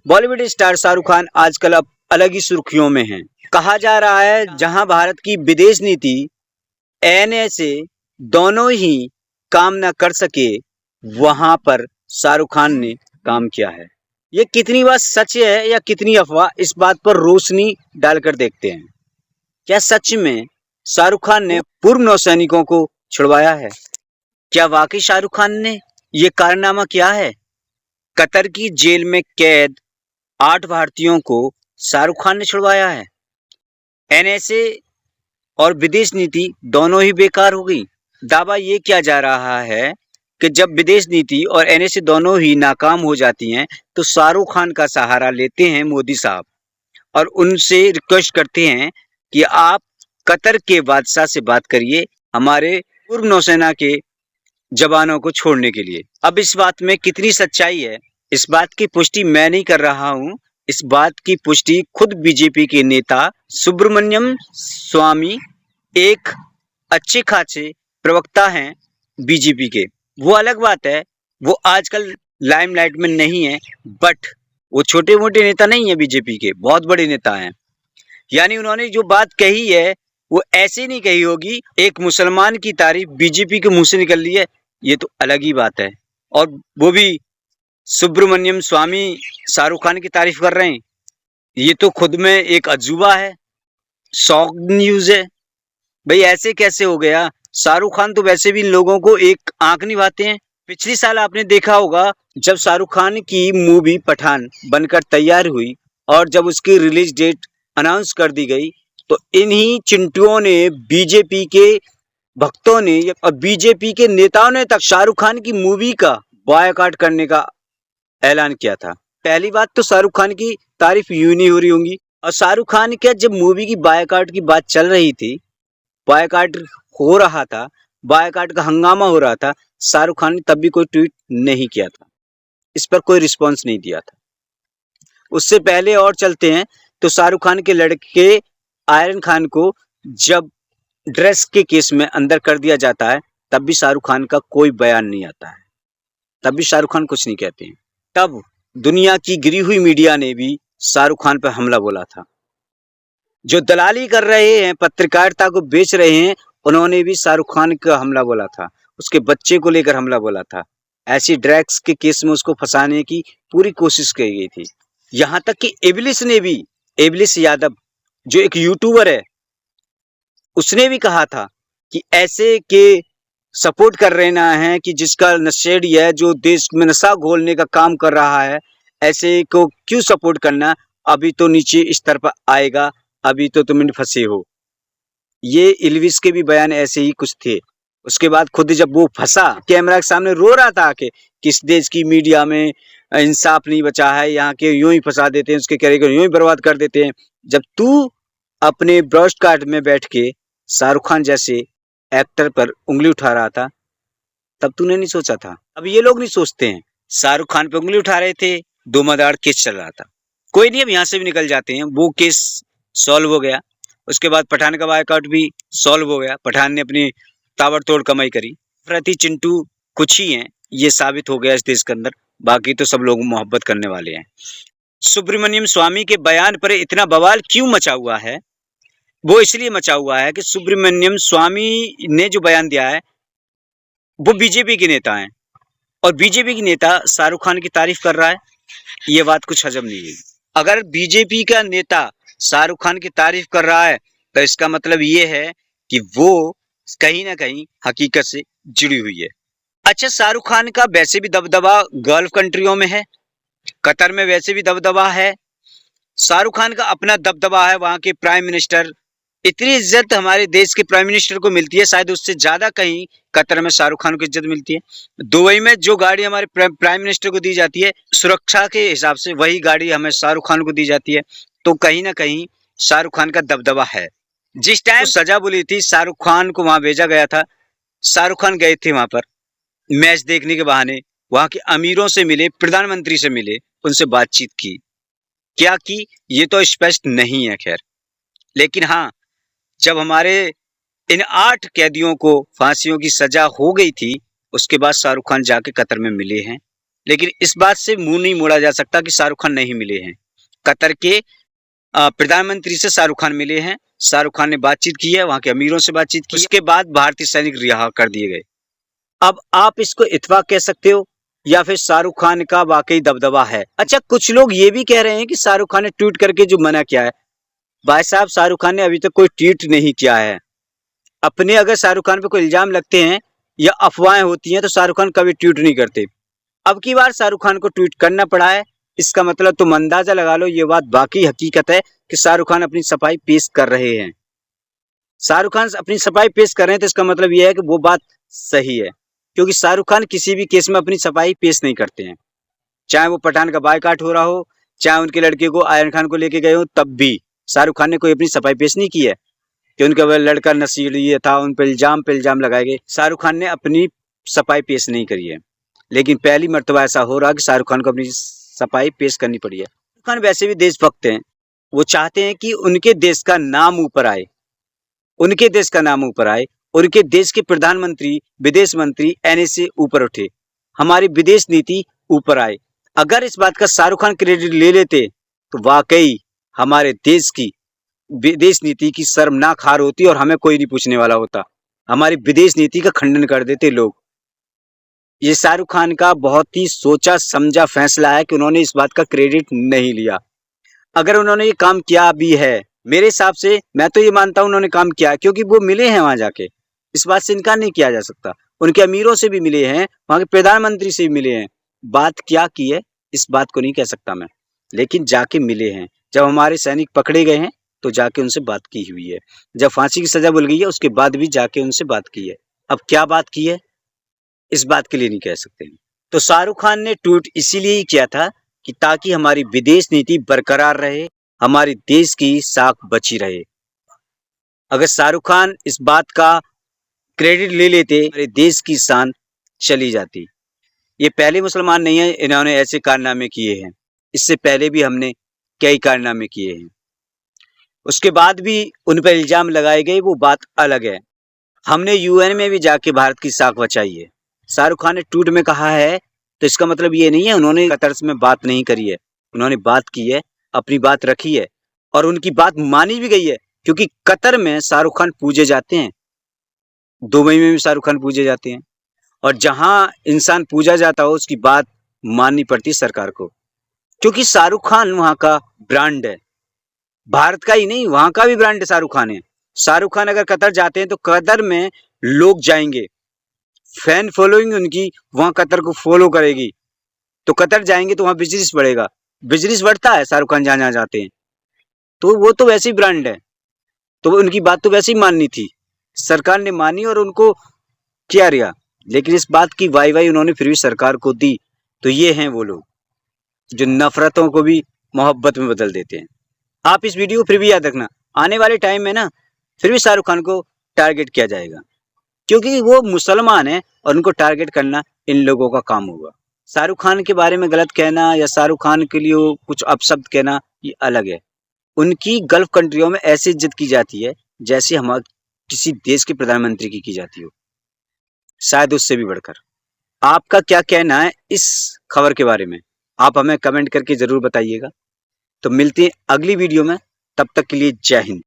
Bollywood star Shahrukh Khan आजकल अब अलग ही सुर्खियों में हैं। कहा जा रहा है जहां भारत की विदेश नीति एनएसए दोनों ही काम न कर सके, वहां पर शाहरुख खान ने काम किया है। ये कितनी बात सच है या कितनी अफवाह, इस बात पर रोशनी डालकर देखते हैं। क्या सच में शाहरुख खान ने पूर्व नौसैनिकों को छुड़वाया है? क्या वाकई शाहरुख खान ने ये कारनामा किया है? कतर की जेल में कैद 8 भारतीयों को शाहरुख खान ने छुड़वाया है। एनएसए और विदेश नीति दोनों ही बेकार हो गई। दावा ये किया जा रहा है कि जब विदेश नीति और एनएसए दोनों ही नाकाम हो जाती हैं, तो शाहरुख खान का सहारा लेते हैं मोदी साहब और उनसे रिक्वेस्ट करते हैं कि आप कतर के बादशाह से बात करिए हमारे पूर्व नौसेना के जवानों को छोड़ने के लिए। अब इस बात में कितनी सच्चाई है, इस बात की पुष्टि मैं नहीं कर रहा हूं। इस बात की पुष्टि खुद बीजेपी के नेता सुब्रमण्यम स्वामी, एक अच्छे खासे प्रवक्ता हैं बीजेपी के। वो अलग बात है, वो आजकल लाइमलाइट में नहीं है, बट वो छोटे मोटे नेता नहीं है, बीजेपी के बहुत बड़े नेता हैं। यानी उन्होंने जो बात कही है वो ऐसे नहीं कही होगी। एक मुसलमान की तारीफ बीजेपी के मुंह से निकल रही है, ये तो अलग ही बात है। और वो भी सुब्रमण्यम स्वामी शाहरुख खान की तारीफ कर रहे हैं, ये तो खुद में एक अजूबा है, शॉक न्यूज है। भाई ऐसे कैसे हो गया? शाहरुख खान तो वैसे भी इन लोगों को एक आंख निभाते हैं। पिछले साल आपने देखा होगा जब शाहरुख खान की मूवी पठान बनकर तैयार हुई और जब उसकी रिलीज डेट अनाउंस कर दी गई, तो इन्हीं चिंटुओं ने, बीजेपी के भक्तों ने और बीजेपी के नेताओं ने तक शाहरुख खान की मूवी का बॉयकॉट करने का ऐलान किया था। पहली बात तो शाहरुख खान की तारीफ यूं नहीं हो रही होंगी। और शाहरुख खान क्या, जब मूवी की बॉयकॉट की बात चल रही थी, बॉयकॉट हो रहा था, बॉयकॉट का हंगामा हो रहा था, शाहरुख खान ने तब भी कोई ट्वीट नहीं किया था, इस पर कोई रिस्पॉन्स नहीं दिया था। उससे पहले और चलते हैं तो शाहरुख खान के लड़के आयरन खान को जब ड्रग्स के केस में अंदर कर दिया जाता है, तब भी शाहरुख खान का कोई बयान नहीं आता है, तब भी शाहरुख खान कुछ नहीं कहते हैं। तब दुनिया की गिरी हुई मीडिया ने भी शाहरुख खान पर हमला बोला था। जो दलाली कर रहे हैं, पत्रकारिता को बेच रहे हैं, उन्होंने भी शाहरुख खान का हमला बोला था। उसके बच्चे को लेकर हमला बोला था। ऐसी ड्रग्स के केस में उसको फंसाने की पूरी कोशिश की गई थी। यहाँ तक कि इबलिस ने भी, इबलिस यादव जो एक यूट्यूबर है, उसने भी कहा था कि ऐसे के सपोर्ट कर रहना है कि जिसका नशेड़ी है, जो देश में नशा घोलने का काम कर रहा है, ऐसे को क्यों सपोर्ट करना, अभी तो नीचे स्तर पर आएगा, अभी तो तुम फंसे हो। ये इल्विस के भी बयान ऐसे ही कुछ थे। उसके बाद खुद जब वो फंसा, कैमरा के सामने रो रहा था कि किस देश की मीडिया में इंसाफ नहीं बचा है, यहाँ के यूं ही फंसा देते हैं, उसके कैरियर यूं ही बर्बाद कर देते हैं। जब तू अपने ब्रॉडकास्ट में बैठ के शाहरुख खान जैसे एक्टर पर उंगली उठा रहा था, तब तूने नहीं सोचा था। अब ये लोग नहीं सोचते हैं। शाहरुख खान पे उंगली उठा रहे थे, दोमदार केस चल रहा था, कोई नहीं, अब यहाँ से भी निकल जाते हैं, वो केस सॉल्व हो गया। उसके बाद पठान का बायकॉट भी सॉल्व हो गया, पठान ने अपनी ताबड़तोड़ कमाई करी। प्रति चिंटू कुछ ही हैं, ये साबित हो गया इस देश के अंदर, बाकी तो सब लोग मोहब्बत करने वाले हैं। सुब्रमण्यम स्वामी के बयान पर इतना बवाल क्यों मचा हुआ है? वो इसलिए मचा हुआ है कि सुब्रमण्यम स्वामी ने जो बयान दिया है, वो बीजेपी के नेता हैं और बीजेपी के नेता शाहरुख खान की तारीफ कर रहा है, ये बात कुछ हजम नहीं है। अगर बीजेपी का नेता शाहरुख खान की तारीफ कर रहा है, तो इसका मतलब ये है कि वो कहीं ना कहीं हकीकत से जुड़ी हुई है। अच्छा, शाहरुख खान का वैसे भी दबदबा गल्फ कंट्रियों में है, कतर में वैसे भी दबदबा है, शाहरुख खान का अपना दबदबा है, वहां के प्राइम मिनिस्टर, इतनी इज्जत हमारे देश के प्राइम मिनिस्टर को मिलती है, शायद उससे ज्यादा कहीं कतर में शाहरुख खान को इज्जत मिलती है। दुबई में जो गाड़ी हमारे प्राइम मिनिस्टर को दी जाती है सुरक्षा के हिसाब से, वही गाड़ी हमें शाहरुख खान को दी जाती है। तो कहीं ना कहीं शाहरुख खान का दबदबा है। जिस टाइम सजा बोली थी, शाहरुख खान को वहां भेजा गया था, शाहरुख खान गए थे वहां पर मैच देखने के बहाने, वहां के अमीरों से मिले, प्रधानमंत्री से मिले, उनसे बातचीत की। क्या की, ये तो स्पष्ट नहीं है खैर, लेकिन हाँ, जब हमारे इन 8 कैदियों को फांसियों की सजा हो गई थी, उसके बाद शाहरुख खान जाके कतर में मिले हैं लेकिन इस बात से मुंह नहीं मोड़ा जा सकता कि शाहरुख खान नहीं मिले हैं। कतर के प्रधानमंत्री से शाहरुख खान मिले हैं। शाहरुख खान ने बातचीत की है, वहां के अमीरों से बातचीत की। उसके बाद भारतीय सैनिक रिहा कर दिए गए। अब आप इसको इत्तेफाक कह सकते हो या फिर शाहरुख खान का वाकई दबदबा है। अच्छा, कुछ लोग ये भी कह रहे हैं कि शाहरुख खान ने ट्वीट करके जो मना किया है। भाई साहब, शाहरुख खान ने अभी तक कोई ट्वीट नहीं किया है। अपने अगर शाहरुख खान पे कोई इल्जाम लगते हैं या अफवाहें होती हैं तो शाहरुख खान कभी ट्वीट नहीं करते। अब की बार शाहरुख खान को ट्वीट करना पड़ा है, इसका मतलब तुम अंदाजा लगा लो, ये बात बाकी हकीकत है कि शाहरुख खान अपनी सफाई पेश कर रहे हैं। शाहरुख खान अपनी सफाई पेश कर रहे हैं तो इसका मतलब यह है कि वो बात सही है, क्योंकि शाहरुख खान किसी भी केस में अपनी सफाई पेश नहीं करते हैं। चाहे वो पठान का बायकाट हो रहा हो, चाहे उनके लड़के को आयरन खान को लेके गए हो, तब भी शाहरुख खान ने कोई अपनी सफाई पेश नहीं की है कि उनका वह लड़का नशीली था, उन पर इल्जाम लगाए गए। शाहरुख खान ने अपनी सफाई पेश नहीं करी है, लेकिन पहली मर्तबा ऐसा हो रहा कि शाहरुख खान को अपनी सफाई पेश करनी पड़ी है। शाहरुख खान वैसे भी देशभक्त हैं, वो चाहते हैं कि उनके देश का नाम ऊपर आए, उनके देश का नाम ऊपर आए, उनके देश के प्रधानमंत्री, विदेश मंत्री एनए से ऊपर उठे, हमारी विदेश नीति ऊपर आए। अगर इस बात का शाहरुख खान क्रेडिट ले लेते तो वाकई हमारे देश की विदेश नीति की शर्मनाक हार होती और हमें कोई नहीं पूछने वाला होता। हमारी विदेश नीति का खंडन कर देते लोग। ये शाहरुख खान का बहुत ही सोचा समझा फैसला है कि उन्होंने इस बात का क्रेडिट नहीं लिया। अगर उन्होंने ये काम किया भी है, मेरे हिसाब से मैं तो ये मानता हूं उन्होंने काम किया, क्योंकि वो मिले हैं वहां जाके, इस बात से इनकार नहीं किया जा सकता। उनके अमीरों से भी मिले हैं, वहां के प्रधानमंत्री से भी मिले हैं। बात क्या की है इस बात को नहीं कह सकता मैं, लेकिन जाके मिले हैं। जब हमारे सैनिक पकड़े गए हैं तो जाके उनसे बात की हुई है। जब फांसी की सजा मिल गई है उसके बाद भी जाके उनसे बात की है। अब क्या बात की है इस बात के लिए नहीं कह सकते। तो शाहरुख खान ने ट्वीट इसीलिए ही किया था कि ताकि हमारी विदेश नीति बरकरार रहे, हमारे देश की साख बची रहे। अगर शाहरुख खान इस बात का क्रेडिट ले लेते, हमारे देश की शान चली जाती। ये पहले मुसलमान नहीं है इन्होंने ऐसे कारनामे किए हैं, इससे पहले भी हमने कई कारनामे किए हैं। उसके बाद भी उन पर इल्जाम लगाए गए, वो बात अलग है। हमने यूएन में भी जाके भारत की साख बचाई है। शाहरुख खान ने ट्वीट में कहा है तो इसका मतलब ये नहीं है उन्होंने कतर में बात नहीं करी है। उन्होंने बात की है, अपनी बात रखी है और उनकी बात मानी भी गई है, क्योंकि कतर में शाहरुख खान पूजे जाते हैं, दुबई में भी शाहरुख खान पूजे जाते हैं, और जहां इंसान पूजा जाता हो उसकी बात माननी पड़ती है सरकार को, क्योंकि शाहरुख खान वहां का ब्रांड है। भारत का ही नहीं, वहां का भी ब्रांड शाहरुख खान है। शाहरुख खान अगर कतर जाते हैं तो कतर में लोग जाएंगे, फैन फॉलोइंग उनकी वहां कतर को फॉलो करेगी, तो कतर जाएंगे तो वहां बिजनेस बढ़ेगा। बिजनेस बढ़ता है शाहरुख खान जहां जहां जाते हैं, तो वो तो वैसे ही ब्रांड है, तो उनकी बात तो वैसे ही माननी थी। सरकार ने मानी और उनको किया रिया, लेकिन इस बात की वाई वाई उन्होंने फिर भी सरकार को दी। तो ये हैं वो लोग जो नफरतों को भी मोहब्बत में बदल देते हैं। आप इस वीडियो को फिर भी याद रखना, आने वाले टाइम में ना फिर भी शाहरुख खान को टारगेट किया जाएगा, क्योंकि वो मुसलमान है और उनको टारगेट करना इन लोगों का काम होगा। शाहरुख खान के बारे में गलत कहना या शाहरुख खान के लिए कुछ अपशब्द कहना ये अलग है। उनकी गल्फ कंट्रियों में ऐसी इज्जत की जाती है जैसे हमारे किसी देश के प्रधानमंत्री की जाती हो, शायद उससे भी बढ़कर। आपका क्या कहना है इस खबर के बारे में, आप हमें कमेंट करके जरूर बताइएगा। तो मिलते हैं अगली वीडियो में, तब तक के लिए जय हिंद।